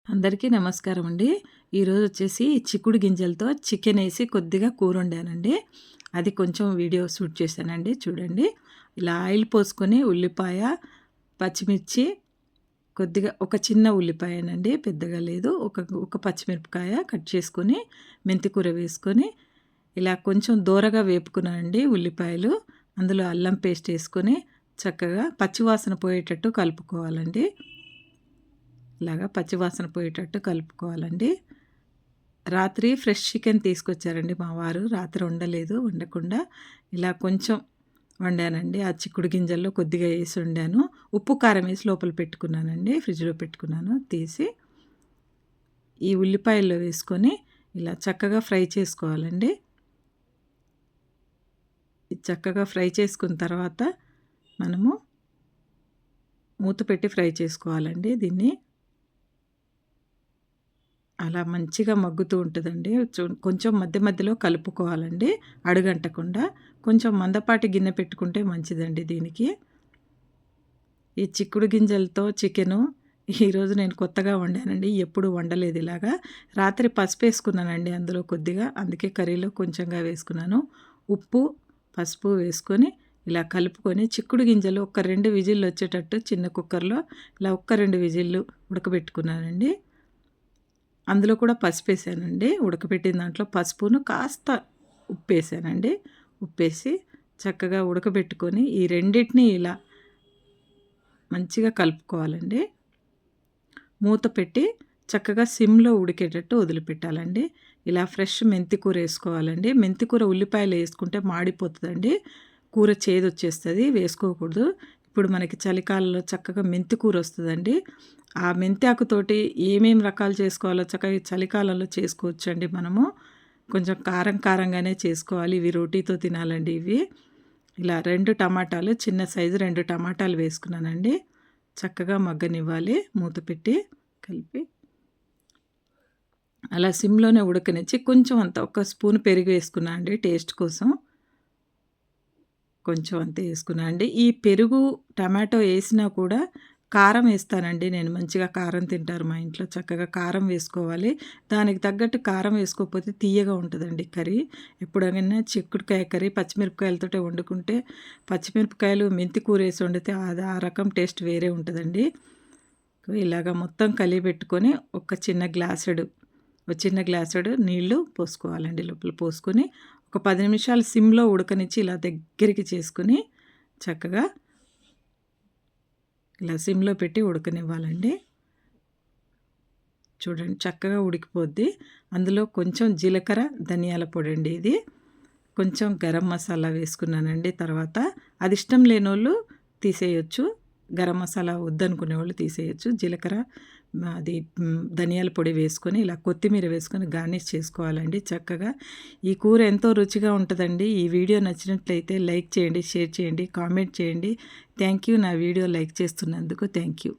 అందరికీ నమస్కారం అండి. ఈరోజు వచ్చేసి చిక్కుడు గింజలతో చికెన్ వేసి కొద్దిగా కూర వండానండి. అది కొంచెం వీడియో షూట్ చేశానండి, చూడండి. ఇలా ఆయిల్ పోసుకొని ఉల్లిపాయ, పచ్చిమిర్చి, కొద్దిగా ఒక చిన్న ఉల్లిపాయనండి, పెద్దగా లేదు, ఒక పచ్చిమిరపకాయ కట్ చేసుకొని మెంతి కూర వేసుకొని ఇలా కొంచెం దోరగా వేపుకున్నానండి ఉల్లిపాయలు. అందులో అల్లం పేస్ట్ వేసుకొని చక్కగా పచ్చివాసన పోయేటట్టు కలుపుకోవాలండి. ఇలాగా పచ్చివాసన పోయేటట్టు కలుపుకోవాలండి. రాత్రి ఫ్రెష్ చికెన్ తీసుకొచ్చారండి మా వారు. రాత్రి వండకుండా ఇలా కొంచెం వండానండి. ఆ చిక్కుడు గింజల్లో కొద్దిగా వేసి వండాను. ఉప్పు కారం వేసి లోపల పెట్టుకున్నానండి, ఫ్రిడ్జ్లో పెట్టుకున్నాను. తీసి ఈ ఉల్లిపాయల్లో వేసుకొని ఇలా చక్కగా ఫ్రై చేసుకోవాలండి. చక్కగా ఫ్రై చేసుకున్న తర్వాత మనము మూత పెట్టి ఫ్రై చేసుకోవాలండి. దీన్ని అలా మంచిగా మగ్గుతూ ఉంటుందండి. కొంచెం మధ్య మధ్యలో కలుపుకోవాలండి, అడుగంటకుండా. కొంచెం మందపాటి గిన్నె పెట్టుకుంటే మంచిదండి దీనికి. ఈ చిక్కుడు గింజలతో చికెను ఈరోజు నేను కొత్తగా వండానండి, ఎప్పుడు వండలేదు ఇలాగా. రాత్రి పసుపు వేసుకున్నానండి అందులో కొద్దిగా, అందుకే కర్రీలో కొంచెంగా వేసుకున్నాను. ఉప్పు, పసుపు వేసుకొని ఇలా కలుపుకొని చిక్కుడు గింజలు ఒక 2 విజిల్లు వచ్చేటట్టు చిన్న కుక్కర్లో ఇలా 2 విజిల్లు ఉడకబెట్టుకున్నానండి. అందులో కూడా పసుపేసానండి. ఉడకబెట్టిన దాంట్లో పసుపును కాస్త ఉప్పేసానండి. ఉప్పేసి చక్కగా ఉడకబెట్టుకొని ఈ రెండిటిని ఇలా మంచిగా కలుపుకోవాలండి. మూత పెట్టి చక్కగా సిమ్లో ఉడికేటట్టు వదిలిపెట్టాలండి. ఇలా ఫ్రెష్ మెంతి కూర వేసుకోవాలండి. మెంతి కూర ఉల్లిపాయలు వేసుకుంటే మాడిపోతుందండి, కూర చేదొచ్చేస్తుంది, వేసుకోకూడదు. ఇప్పుడు మనకి చలికాలంలో చక్కగా మెంతి కూర వస్తుందండి. ఆ మెంతి ఆకుతోటి ఏమేమి రకాలు చేసుకోవాలో చక్కగా చలికాలంలో చేసుకోవచ్చండి మనము. కొంచెం కారం కారంగానే చేసుకోవాలి. ఇవి రోటీతో తినాలండి ఇవి. ఇలా 2 టమాటాలు, చిన్న సైజు 2 టమాటాలు వేసుకున్నానండి. చక్కగా మగ్గనివ్వాలి మూత పెట్టి కలిపి. అలా సిమ్లోనే ఉడకనిచ్చి కొంచెం అంత ఒక స్పూన్ పెరుగు వేసుకున్నా అండి టేస్ట్ కోసం. కొంచెం అంతే వేసుకున్నా అండి. ఈ పెరుగు టమాటో వేసినా కూడా కారం వేస్తానండి నేను. మంచిగా కారం తింటారు మా ఇంట్లో. చక్కగా కారం వేసుకోవాలి. దానికి తగ్గట్టు కారం వేసుకోకపోతే తీయగా ఉంటుందండి కర్రీ. ఎప్పుడైనా చిక్కుడుకాయ కర్రీ పచ్చిమిరపకాయలతో వండుకుంటే, పచ్చిమిరపకాయలు మెంతి కూర వేసి వండితే అది ఆ రకం టేస్ట్ వేరే ఉంటుందండి. ఇలాగ మొత్తం కలిపెట్టుకొని ఒక చిన్న గ్లాసుడు నీళ్లు పోసుకోవాలండి. లోపల పోసుకొని ఒక 10 నిమిషాలు సిమ్లో ఉడకనిచ్చి ఇలా దగ్గరికి చేసుకుని చక్కగా ఇలా సిమ్లో పెట్టి ఉడకనివ్వాలండి. చూడండి చక్కగా ఉడికిపోద్ది. అందులో కొంచెం జీలకర్ర, ధనియాల పొడి అండి ఇది. కొంచెం గరం మసాలా వేసుకున్నానండి. తర్వాత అది ఇష్టం లేనోళ్ళు తీసేయొచ్చు, గరం మసాలా వద్దనుకునే వాళ్ళు తీసేయచ్చు. జీలకర్ర, ధనియాల పొడి వేసుకొని ఇలా కొత్తిమీర వేసుకొని గార్నిష్ చేసుకోవాలండి చక్కగా. ఈ కూర ఎంతో రుచిగా ఉంటుందండి. ఈ వీడియో నచ్చినట్లయితే లైక్ చేయండి, షేర్ చేయండి, కామెంట్ చేయండి. Thank you. నా వీడియో లైక్ చేస్తున్నందుకు థ్యాంక్ యూ.